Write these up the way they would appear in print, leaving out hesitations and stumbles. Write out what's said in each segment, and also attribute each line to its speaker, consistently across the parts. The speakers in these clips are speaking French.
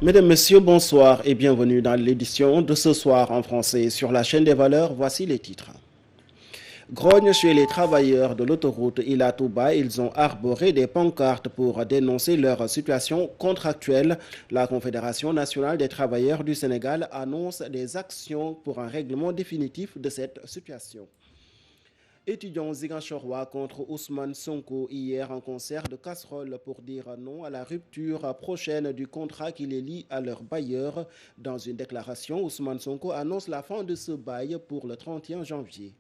Speaker 1: Mesdames, Messieurs, bonsoir et bienvenue dans l'édition de ce soir en français sur la chaîne des valeurs. Voici les titres. Grogne chez les travailleurs de l'autoroute Ila Touba, ils ont arboré des pancartes pour dénoncer leur situation contractuelle. La Confédération nationale des travailleurs du Sénégal annonce des actions pour un règlement définitif de cette situation. Étudiants Ziguinchorois contre Ousmane Sonko hier en concert de casserole pour dire non à la rupture prochaine du contrat qui les lie à leur bailleur. Dans une déclaration, Ousmane Sonko annonce la fin de ce bail pour le 31 janvier.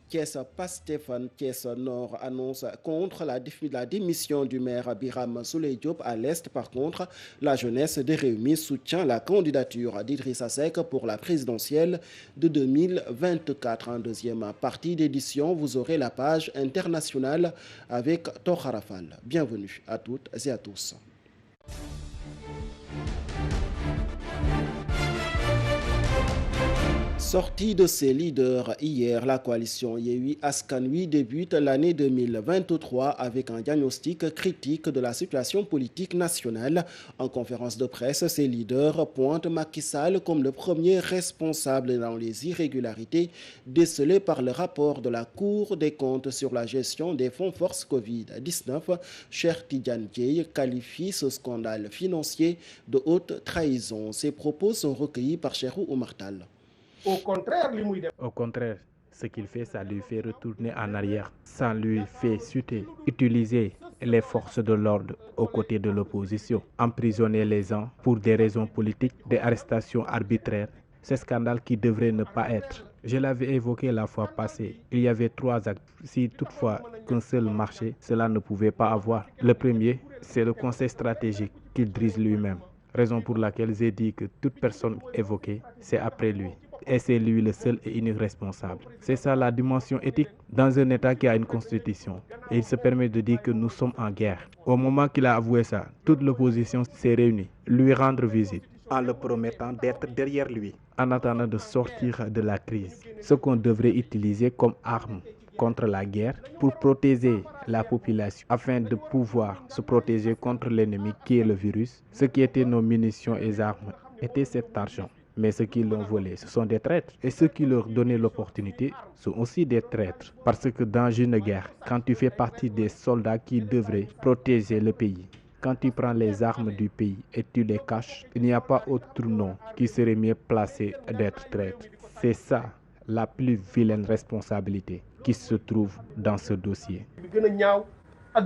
Speaker 1: Thiès Pastefan Thiès Nord annonce contre la démission du maire Biram Souleye Diop. À l'Est, par contre, la jeunesse des Réunis soutient la candidature d'Idrissa Seck pour la présidentielle de 2024. En deuxième partie d'édition, vous aurez la page internationale avec Toharafal. Bienvenue à toutes et à tous. Sortie de ses leaders hier, la coalition Yewwi Askan Wi débute l'année 2023 avec un diagnostic critique de la situation politique nationale. En conférence de presse, ses leaders pointent Macky Sall comme le premier responsable dans les irrégularités décelées par le rapport de la Cour des comptes sur la gestion des fonds force Covid-19. Cheikh Tidiane Dièye qualifie ce scandale financier de haute trahison. Ses propos sont recueillis par Cheikhou Oumar Tall.
Speaker 2: Au contraire, ce qu'il fait, ça lui fait retourner en arrière. Ça lui fait chuter, utiliser les forces de l'ordre aux côtés de l'opposition, emprisonner les gens pour des raisons politiques, des arrestations arbitraires. Ce scandale qui devrait ne pas être. Je l'avais évoqué la fois passée. Il y avait 3 actes. Si toutefois qu'un seul marchait, cela ne pouvait pas avoir. Le premier, c'est le conseil stratégique qu'il dirige lui-même. Raison pour laquelle j'ai dit que toute personne évoquée, c'est après lui. Et c'est lui le seul et unique responsable. C'est ça la dimension éthique dans un État qui a une constitution. Et il se permet de dire que nous sommes en guerre. Au moment qu'il a avoué ça, toute l'opposition s'est réunie, lui rendre visite, en le promettant d'être derrière lui, en attendant de sortir de la crise. Ce qu'on devrait utiliser comme arme contre la guerre pour protéger la population afin de pouvoir se protéger contre l'ennemi qui est le virus. Ce qui était nos munitions et armes était cet argent. Mais ceux qui l'ont volé, ce sont des traîtres. Et ceux qui leur donnaient l'opportunité sont aussi des traîtres. Parce que dans une guerre, quand tu fais partie des soldats qui devraient protéger le pays, quand tu prends les armes du pays et tu les caches, il n'y a pas autre nom qui serait mieux placé d'être traître. C'est ça la plus vilaine responsabilité qui se trouve dans ce dossier.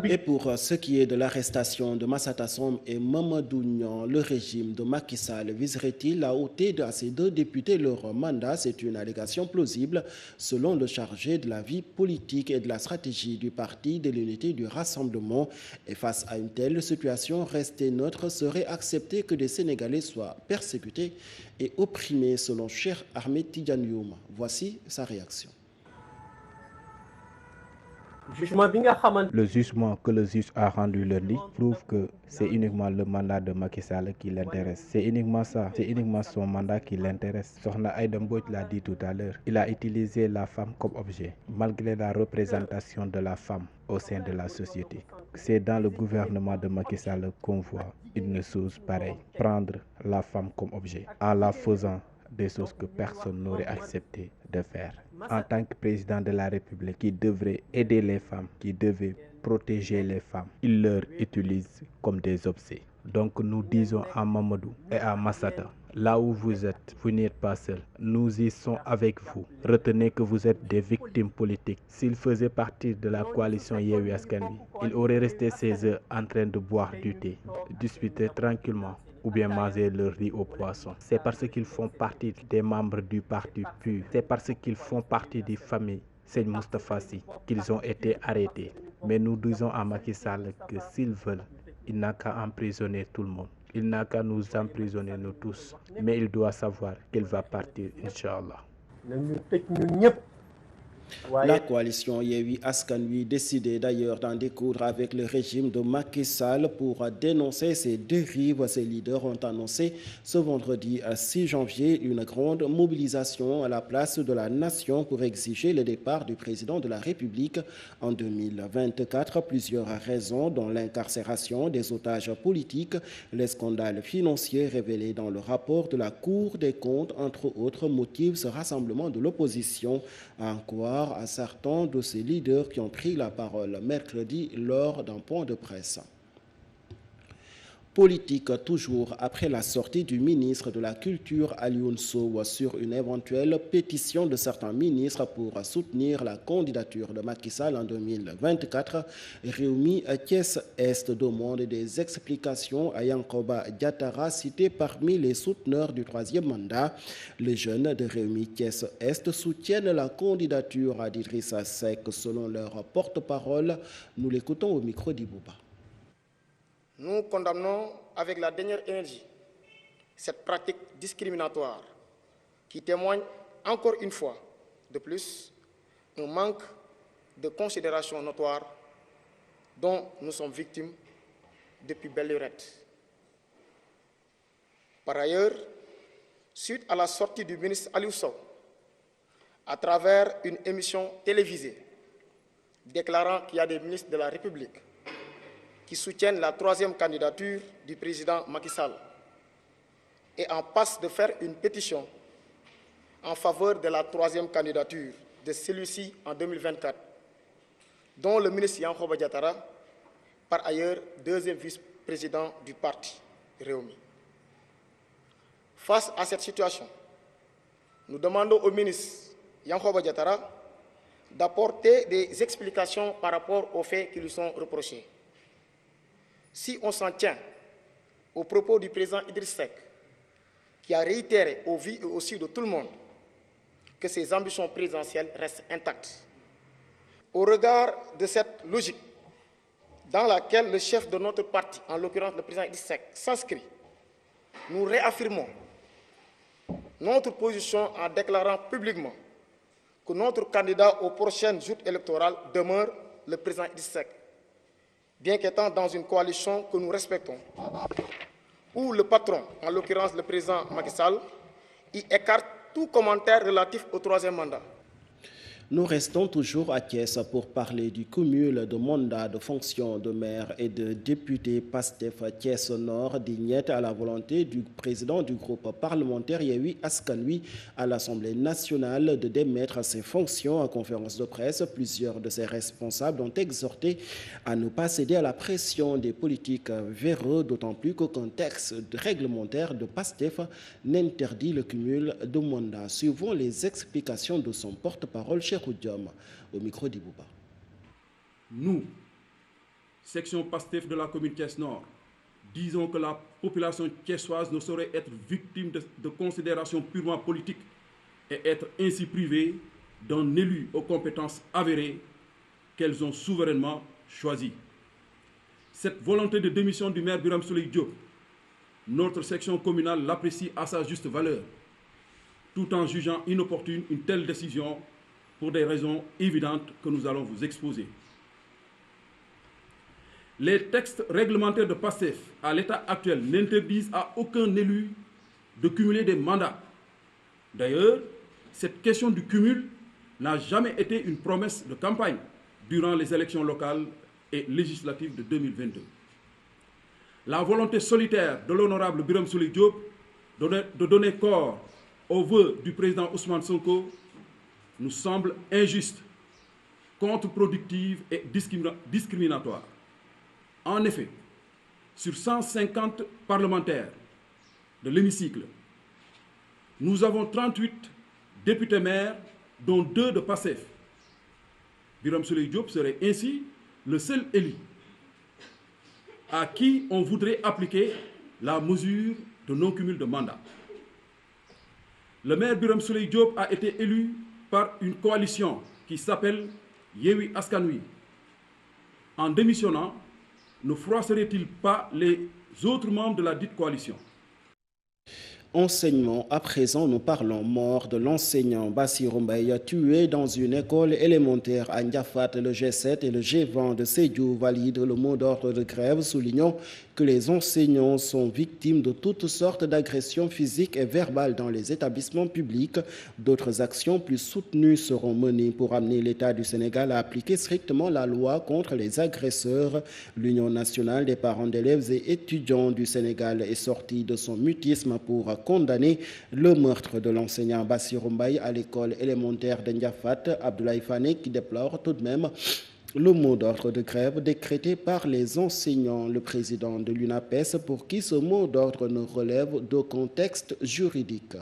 Speaker 1: Et pour ce qui est de l'arrestation de Massata Som et Mamadou Niang, le régime de Macky Sall viserait-il à ôter à ces 2 députés leur mandat? C'est une allégation plausible selon le chargé de la vie politique et de la stratégie du parti de l'unité du rassemblement. Et face à une telle situation, rester neutre serait accepter que des Sénégalais soient persécutés et opprimés selon Cheikh Ahmed Tidiane Youm. Voici sa réaction.
Speaker 2: Le jugement que le juge a rendu lundi prouve que c'est uniquement le mandat de Macky Sall qui l'intéresse. C'est uniquement ça, c'est uniquement son mandat qui l'intéresse. Sokhna Aïda Mbodj l'a dit tout à l'heure. Il a utilisé la femme comme objet, malgré la représentation de la femme au sein de la société. C'est dans le gouvernement de Macky Sall qu'on voit une chose pareille, prendre la femme comme objet, en la faisant des choses que personne n'aurait accepté de faire. En tant que président de la République qui devrait aider les femmes, qui devait protéger les femmes, il leur utilise comme des objets. Donc nous disons à Mamadou et à Massata, là où vous êtes, vous n'êtes pas seul. Nous y sommes avec vous. Retenez que vous êtes des victimes politiques. S'il faisait partie de la coalition Yewwi Askan Wi, il aurait resté 16 heures en train de boire du thé, discuter tranquillement ou bien manger leur riz au poisson. C'est parce qu'ils font partie des membres du parti PUR. C'est parce qu'ils font partie des familles Seigne Moustapha Sy qu'ils ont été arrêtés. Mais nous disons à Macky Sall que s'ils veulent, il n'a qu'à emprisonner tout le monde. Il n'a qu'à nous emprisonner nous tous. Mais il doit savoir qu'il va partir, Inch'Allah.
Speaker 1: La coalition Yewwi Askan Wi décidait d'ailleurs d'en découdre avec le régime de Macky Sall pour dénoncer ces dérives. Ces leaders ont annoncé ce vendredi 6 janvier une grande mobilisation à la place de la nation pour exiger le départ du président de la République en 2024. Plusieurs raisons, dont l'incarcération des otages politiques, les scandales financiers révélés dans le rapport de la Cour des comptes, entre autres, motivent ce rassemblement de l'opposition. À en croire à certains de ces leaders qui ont pris la parole mercredi lors d'un point de presse. Politique toujours après la sortie du ministre de la Culture Alioune Sow sur une éventuelle pétition de certains ministres pour soutenir la candidature de Macky Sall en 2024. Rewmi Thiès-Est demande des explications à Yankoba Diattara, cité parmi les souteneurs du troisième mandat. Les jeunes de Rewmi Thiès-Est soutiennent la candidature d'Idrissa Seck selon leur porte-parole. Nous l'écoutons au micro d'Ibouba.
Speaker 3: Nous condamnons avec la dernière énergie cette pratique discriminatoire qui témoigne encore une fois de plus un manque de considération notoire dont nous sommes victimes depuis belle lurette. Par ailleurs, suite à la sortie du ministre Aliou Sow, à travers une émission télévisée déclarant qu'il y a des ministres de la République qui soutiennent la troisième candidature du président Macky Sall et en passe de faire une pétition en faveur de la troisième candidature de celui-ci en 2024, dont le ministre Yankoba Diattara, par ailleurs deuxième vice-président du parti Rewmi. Face à cette situation, nous demandons au ministre Yankoba Diattara d'apporter des explications par rapport aux faits qui lui sont reprochés. Si on s'en tient aux propos du président Idriss Seck, qui a réitéré au vu et au su de tout le monde que ses ambitions présidentielles restent intactes. Au regard de cette logique dans laquelle le chef de notre parti, en l'occurrence le président Idriss Seck, s'inscrit, nous réaffirmons notre position en déclarant publiquement que notre candidat aux prochaines joutes électorales demeure le président Idriss Seck, bien qu'étant dans une coalition que nous respectons, où le patron, en l'occurrence le président Macky Sall, y écarte tout commentaire relatif au troisième mandat.
Speaker 1: Nous restons toujours à Thiès pour parler du cumul de mandats de fonction de maire et de député PASTEF Thiès Nord dignette à la volonté du président du groupe parlementaire Yewwi Askan Wi à l'Assemblée nationale de démettre ses fonctions. En conférence de presse, plusieurs de ses responsables ont exhorté à ne pas céder à la pression des politiques véreux, d'autant plus qu'aucun texte réglementaire de PASTEF n'interdit le cumul de mandats. Suivons les explications de son porte-parole, au micro d'Ibouba.
Speaker 4: Nous, section PASTEF de la commune Thiès Nord, disons que la population thiessoise ne saurait être victime de considérations purement politiques et être ainsi privée d'un élu aux compétences avérées qu'elles ont souverainement choisi. Cette volonté de démission du maire Birame Souleye Diop, notre section communale l'apprécie à sa juste valeur, tout en jugeant inopportune une telle décision pour des raisons évidentes que nous allons vous exposer. Les textes réglementaires de PASTEF à l'état actuel n'interdisent à aucun élu de cumuler des mandats. D'ailleurs, cette question du cumul n'a jamais été une promesse de campagne durant les élections locales et législatives de 2022. La volonté solitaire de l'honorable Birame Souleye Diop de donner corps aux vœux du président Ousmane Sonko nous semble injuste, contre-productive et discriminatoire. En effet, sur 150 parlementaires de l'hémicycle, nous avons 38 députés maires, dont 2 de PASTEF. Birame Souleye Diop serait ainsi le seul élu à qui on voudrait appliquer la mesure de non-cumul de mandat. Le maire Birame Souleye Diop a été élu par une coalition qui s'appelle Yewwi Askan Wi. En démissionnant, ne froisserait-il pas les autres membres de la dite coalition?
Speaker 1: Enseignement, à présent, nous parlons mort de l'enseignant Bassirou Mbaye tué dans une école élémentaire à Ndiafat. Le G7 et le G20 de Sédhiou valident le mot d'ordre de grève, soulignant que les enseignants sont victimes de toutes sortes d'agressions physiques et verbales dans les établissements publics. D'autres actions plus soutenues seront menées pour amener l'État du Sénégal à appliquer strictement la loi contre les agresseurs. L'Union nationale des parents d'élèves et étudiants du Sénégal est sortie de son mutisme pour condamner le meurtre de l'enseignant Bassirou Mbaye à l'école élémentaire de Ndiafat. Abdoulaye Fane qui déplore tout de même le mot d'ordre de grève décrété par les enseignants. Le président de l'UNAPES pour qui ce mot d'ordre ne relève d'aucun texte juridique.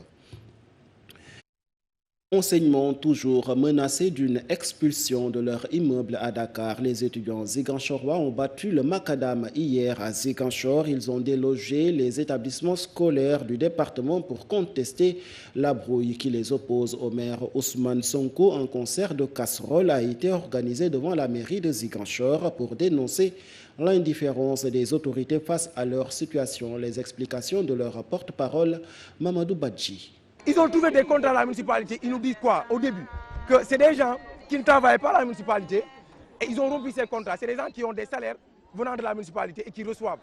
Speaker 1: Enseignement toujours menacés d'une expulsion de leur immeuble à Dakar. Les étudiants ziguinchorois ont battu le macadam hier à Ziguinchor. Ils ont délogé les établissements scolaires du département pour contester la brouille qui les oppose au maire Ousmane Sonko. Un concert de casseroles a été organisé devant la mairie de Ziguinchor pour dénoncer l'indifférence des autorités face à leur situation. Les explications de leur porte-parole, Mamadou Badji.
Speaker 5: Ils ont trouvé des contrats à la municipalité. Ils nous disent quoi au début? Que c'est des gens qui ne travaillent pas à la municipalité et ils ont rompu ces contrats. C'est des gens qui ont des salaires venant de la municipalité et qui reçoivent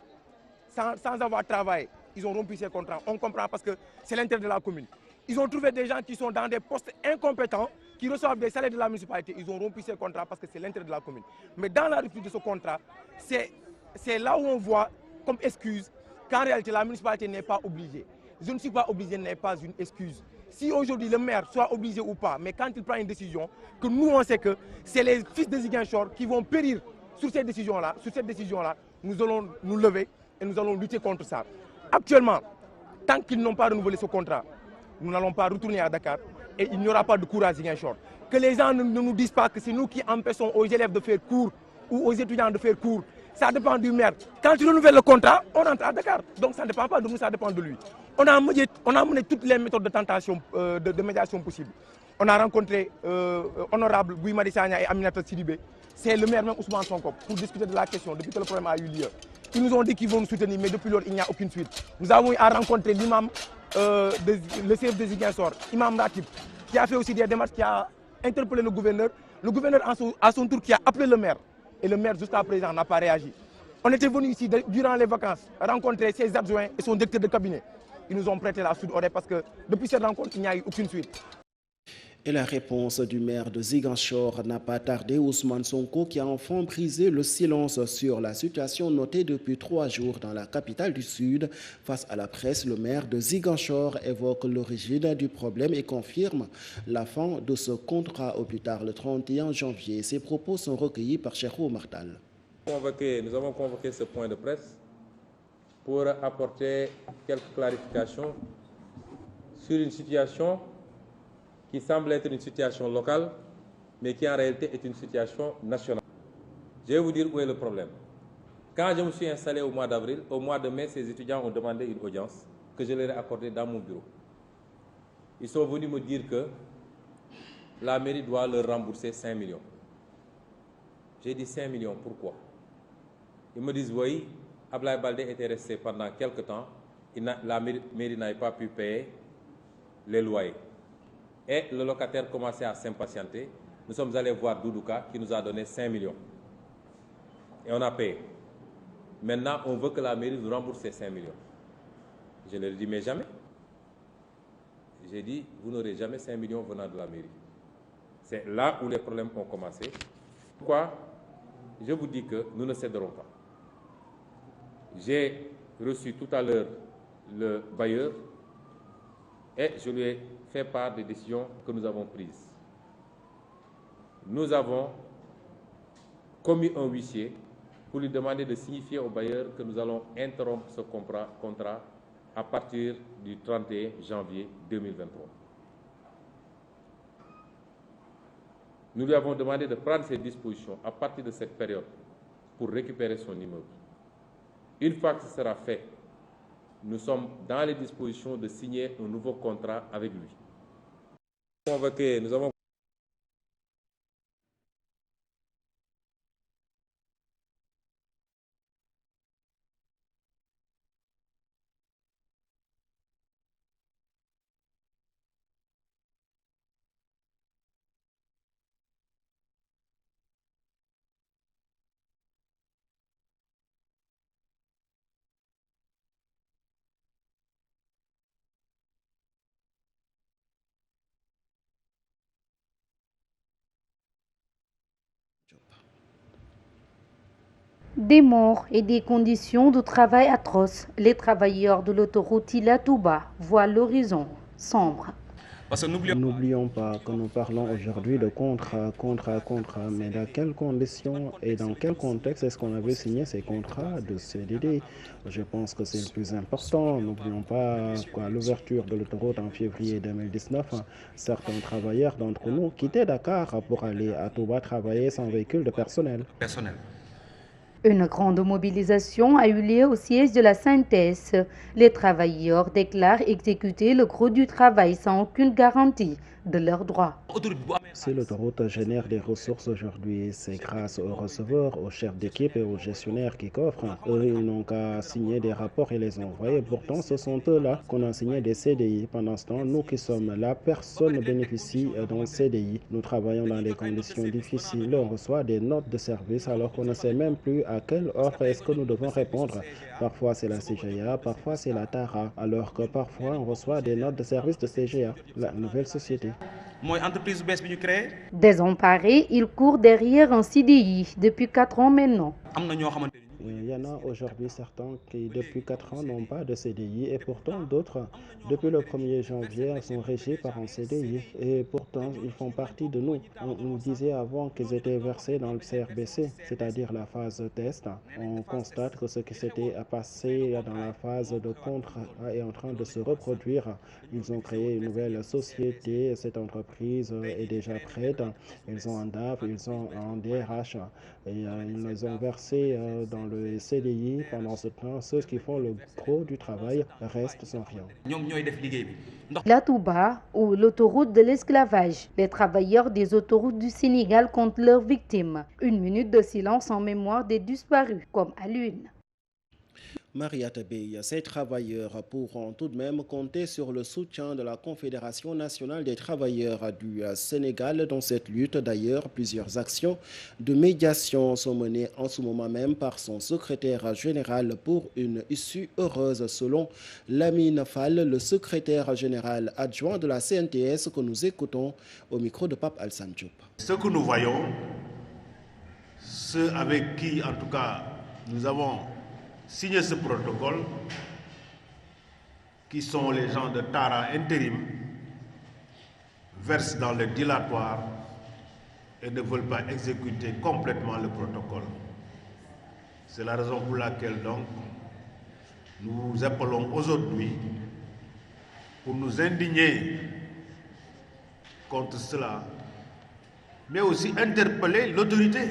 Speaker 5: sans avoir travaillé. Ils ont rompu ces contrats. On comprend parce que c'est l'intérêt de la commune. Ils ont trouvé des gens qui sont dans des postes incompétents, qui reçoivent des salaires de la municipalité. Ils ont rompu ces contrats parce que c'est l'intérêt de la commune. Mais dans la rupture de ce contrat, c'est là où on voit comme excuse qu'en réalité la municipalité n'est pas obligée. Je ne suis pas obligé n'est pas une excuse. Si aujourd'hui le maire soit obligé ou pas, mais quand il prend une décision, que nous on sait que c'est les fils de Ziguinchor qui vont périr sur cette décision-là, nous allons nous lever et nous allons lutter contre ça. Actuellement, tant qu'ils n'ont pas renouvelé ce contrat, nous n'allons pas retourner à Dakar et il n'y aura pas de cours à Ziguinchor. Que les gens ne nous disent pas que c'est nous qui empêchons aux élèves de faire cours ou aux étudiants de faire cours. Ça dépend du maire. Quand il renouvelle le contrat, on rentre à Dakar. Donc ça ne dépend pas de nous, ça dépend de lui. On a mené toutes les méthodes de tentation, de médiation possibles. On a rencontré honorable Guy Marissagna et Aminata Sidibé. C'est le maire même Ousmane Sonko pour discuter de la question depuis que le problème a eu lieu. Ils nous ont dit qu'ils vont nous soutenir, mais depuis lors, il n'y a aucune suite. Nous avons eu à rencontrer l'imam, le chef de Ziguinchor, Imam Ratib, qui a fait aussi des démarches, qui a interpellé le gouverneur. Le gouverneur, à son tour, qui a appelé le maire. Et le maire, jusqu'à présent, n'a pas réagi. On était venu ici, durant les vacances, rencontrer ses adjoints et son directeur de cabinet. Ils nous ont prêté la sourde oreille parce que depuis cette rencontre, il n'y a eu aucune suite.
Speaker 1: Et la réponse du maire de Ziguinchor n'a pas tardé. Ousmane Sonko qui a enfin brisé le silence sur la situation notée depuis 3 jours dans la capitale du Sud. Face à la presse, le maire de Ziguinchor évoque l'origine du problème et confirme la fin de ce contrat au plus tard le 31 janvier. Ces propos sont recueillis par Cheikhou Martal.
Speaker 6: Nous avons convoqué ce point de presse pour apporter quelques clarifications sur une situation qui semble être une situation locale, mais qui en réalité est une situation nationale. Je vais vous dire où est le problème. Quand je me suis installé au mois d'avril, au mois de mai, ces étudiants ont demandé une audience que je leur ai accordée dans mon bureau. Ils sont venus me dire que la mairie doit leur rembourser 5 millions. J'ai dit 5 millions, pourquoi? Ils me disent, oui, Ablaye Baldé était resté pendant quelques temps, la mairie n'avait pas pu payer les loyers. Et le locataire commençait à s'impatienter. Nous sommes allés voir Doudouka qui nous a donné 5 millions. Et on a payé. Maintenant, on veut que la mairie nous rembourse ces 5 millions. Je leur ai dit, mais jamais. J'ai dit, vous n'aurez jamais 5 millions venant de la mairie. C'est là où les problèmes ont commencé. Pourquoi? Je vous dis que nous ne céderons pas. J'ai reçu tout à l'heure le bailleur et je lui ai fait part des décisions que nous avons prises. Nous avons commis un huissier pour lui demander de signifier au bailleur que nous allons interrompre ce contrat à partir du 31 janvier 2023. Nous lui avons demandé de prendre ses dispositions à partir de cette période pour récupérer son immeuble. Une fois que ce sera fait, nous sommes dans les dispositions de signer un nouveau contrat avec lui. Nous avons
Speaker 7: Des morts et des conditions de travail atroces, les travailleurs de l'autoroute Ila Touba voient l'horizon sombre.
Speaker 1: N'oublions pas que nous parlons aujourd'hui de contrat, mais dans quelles conditions et dans quel contexte est-ce qu'on avait signé ces contrats de CDD? Je pense que c'est le plus important. N'oublions pas qu'à l'ouverture de l'autoroute en février 2019, certains travailleurs d'entre nous quittaient Dakar pour aller à Touba travailler sans véhicule de personnel.
Speaker 7: Une grande mobilisation a eu lieu au siège de la synthèse. Les travailleurs déclarent exécuter le gros du travail sans aucune garantie de leurs droits.
Speaker 1: Si l'autoroute génère des ressources aujourd'hui, c'est grâce aux receveurs, aux chefs d'équipe et aux gestionnaires qui coffrent. Eux, ils n'ont qu'à signer des rapports et les envoyer. Pourtant, ce sont eux-là qu'on a signé des CDI. Pendant ce temps, nous qui sommes là, personne ne bénéficie d'un CDI. Nous travaillons dans des conditions difficiles. On reçoit des notes de service alors qu'on ne sait même plus à quelle offre est-ce que nous devons répondre. Parfois, c'est la CGA, parfois, c'est la TARA, alors que parfois, on reçoit des notes de service de CGA, la nouvelle société.
Speaker 7: Désemparés, ils courent derrière un CDI depuis 4 ans maintenant.
Speaker 1: Il y en a aujourd'hui certains qui depuis 4 ans n'ont pas de CDI et pourtant d'autres depuis le 1er janvier sont régis par un CDI et pourtant ils font partie de nous. On nous disait avant qu'ils étaient versés dans le CRBC, c'est-à-dire la phase test. On constate que ce qui s'était passé dans la phase de contrat est en train de se reproduire. Ils ont créé une nouvelle société, cette entreprise est déjà prête. Ils ont un DAF, ils ont un DRH et ils les ont versés dans le CDI. Pendant ce temps, ceux qui font le gros du travail restent sans rien.
Speaker 7: La Touba ou l'autoroute de l'esclavage. Les travailleurs des autoroutes du Sénégal comptent leurs victimes. 1 minute de silence en mémoire des disparus, comme à l'une.
Speaker 1: Mariata Bey, ces travailleurs pourront tout de même compter sur le soutien de la Confédération nationale des travailleurs du Sénégal dans cette lutte. D'ailleurs, plusieurs actions de médiation sont menées en ce moment même par son secrétaire général pour une issue heureuse, selon Lamine Fall, le secrétaire général adjoint de la CNTS que nous écoutons au micro de Pape Alsane Diop.
Speaker 8: Ce que nous voyons, ceux avec qui, en tout cas, nous avons signé ce protocole, qui sont les gens de Tara intérim, versent dans le dilatoire et ne veulent pas exécuter complètement le protocole. C'est la raison pour laquelle donc nous appelons aujourd'hui pour nous indigner contre cela, mais aussi interpeller l'autorité,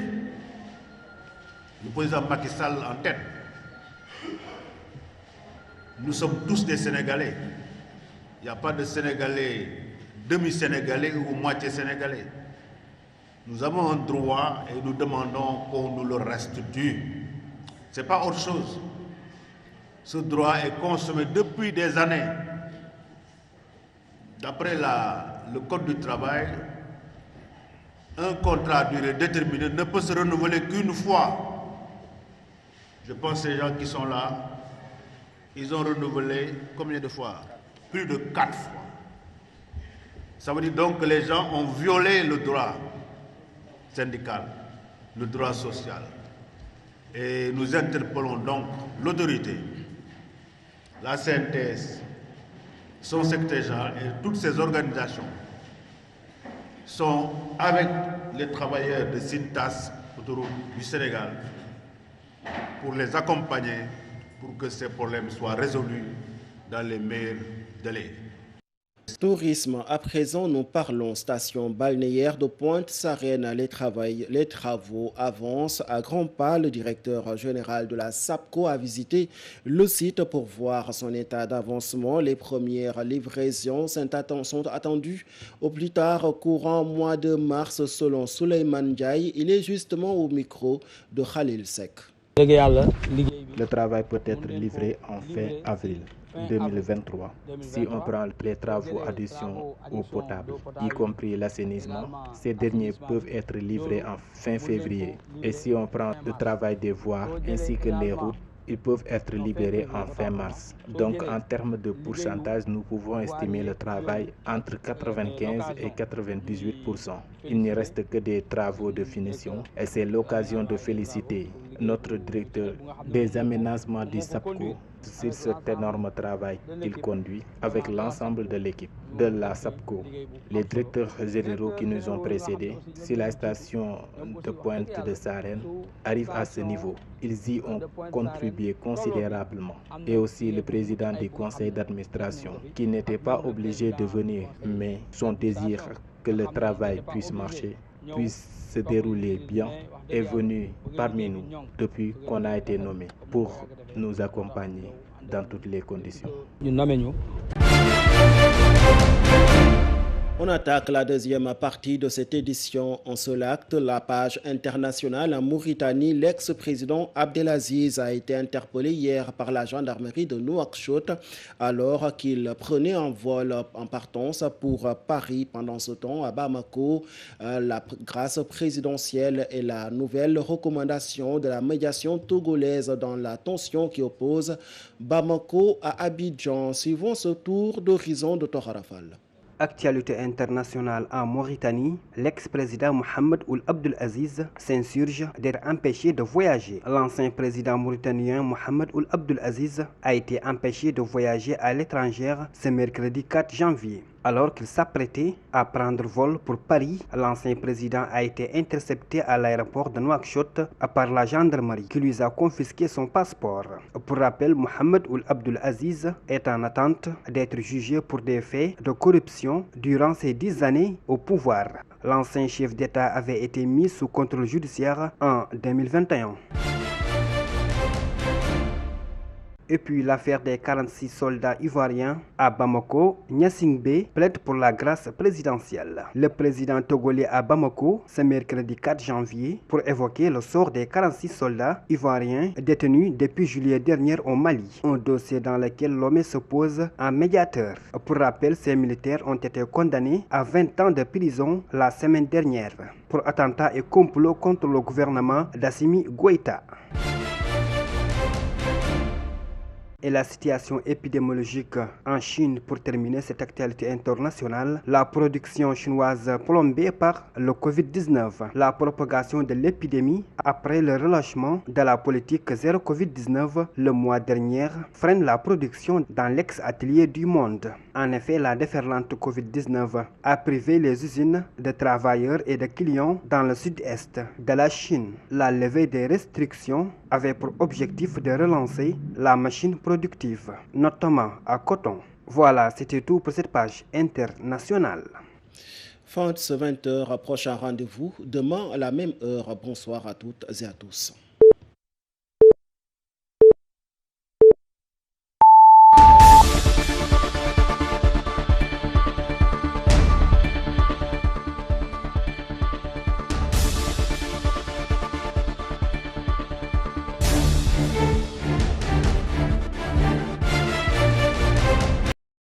Speaker 8: le président Macky Sall en tête. Nous sommes tous des Sénégalais. Il n'y a pas de Sénégalais, demi-Sénégalais ou moitié Sénégalais. Nous avons un droit et nous demandons qu'on nous le restitue. Ce n'est pas autre chose. Ce droit est consommé depuis des années. D'après le Code du travail, un contrat à durée déterminée ne peut se renouveler qu'une fois. Je pense que ces gens qui sont là, ils ont renouvelé combien de fois? Plus de 4 fois. Ça veut dire donc que les gens ont violé le droit syndical, le droit social. Et nous interpellons donc l'autorité, la CNTS, son secrétaire général et toutes ces organisations sont avec les travailleurs de Sintas, autoroute du Sénégal, pour les accompagner pour que ces problèmes soient résolus dans les meilleurs délais.
Speaker 1: Tourisme, à présent nous parlons station balnéaire de Pointe-Sarène. Les travaux avancent à grands pas. Le directeur général de la SAPCO a visité le site pour voir son état d'avancement. Les premières livraisons sont attendues au plus tard courant mois de mars selon Souleymane Ndiaye. Il est justement au micro de Khalil Seck.
Speaker 2: Le travail peut être livré en fin avril 2023. Si on prend les travaux addition eau potable, y compris l'assainissement, ces derniers peuvent être livrés en fin février. Et si on prend le travail des voies ainsi que les routes, ils peuvent être libérés en fin mars. Donc en termes de pourcentage, nous pouvons estimer le travail entre 95 et 98%. Il ne reste que des travaux de finition et c'est l'occasion de féliciter notre directeur des aménagements du SAPCO sur cet énorme travail qu'il conduit avec l'ensemble de l'équipe de la SAPCO. Les directeurs généraux qui nous ont précédés sur la station de pointe de Sarène arrivent à ce niveau. Ils y ont contribué considérablement. Et aussi le président du conseil d'administration qui n'était pas obligé de venir, mais son désir que le travail puisse marcher, puisse se dérouler bien, est venu parmi nous depuis qu'on a été nommé pour nous accompagner dans toutes les conditions.
Speaker 1: On attaque la deuxième partie de cette édition. En seul acte, la page internationale en Mauritanie. L'ex-président Abdelaziz a été interpellé hier par la gendarmerie de Nouakchott alors qu'il prenait un vol en partance pour Paris. Pendant ce temps, à Bamako, la grâce présidentielle et la nouvelle recommandation de la médiation togolaise dans la tension qui oppose Bamako à Abidjan. Suivons ce tour d'horizon de Torarafal.
Speaker 9: Actualité internationale en Mauritanie, l'ex-président Mohamed Ould Abdel Aziz s'insurge d'être empêché de voyager. L'ancien président mauritanien Mohamed Ould Abdel Aziz a été empêché de voyager à l'étranger ce mercredi 4 janvier. Alors qu'il s'apprêtait à prendre vol pour Paris, l'ancien président a été intercepté à l'aéroport de Nouakchott par la gendarmerie qui lui a confisqué son passeport. Pour rappel, Mohamed Ould Abdel Aziz est en attente d'être jugé pour des faits de corruption durant ses 10 années au pouvoir. L'ancien chef d'État avait été mis sous contrôle judiciaire en 2021. Et puis l'affaire des 46 soldats ivoiriens à Bamako, Gnassingbé plaide pour la grâce présidentielle. Le président togolais à Bamako, ce mercredi 4 janvier, pour évoquer le sort des 46 soldats ivoiriens détenus depuis juillet dernier au Mali. Un dossier dans lequel l'OME s'oppose en médiateur. Pour rappel, ces militaires ont été condamnés à 20 ans de prison la semaine dernière pour attentat et complot contre le gouvernement d'Assimi Goïta. Et la situation épidémiologique en Chine pour terminer cette actualité internationale. La production chinoise plombée par le Covid-19. La propagation de l'épidémie après le relâchement de la politique zéro Covid-19 le mois dernier freine la production dans l'ex-atelier du monde. En effet, la déferlante Covid-19 a privé les usines de travailleurs et de clients dans le sud-est de la Chine. La levée des restrictions avait pour objectif de relancer la machine productive, notamment à coton. Voilà, c'était tout pour cette page internationale.
Speaker 1: Fin de ce 20h, prochain rendez-vous demain à la même heure. Bonsoir à toutes et à tous.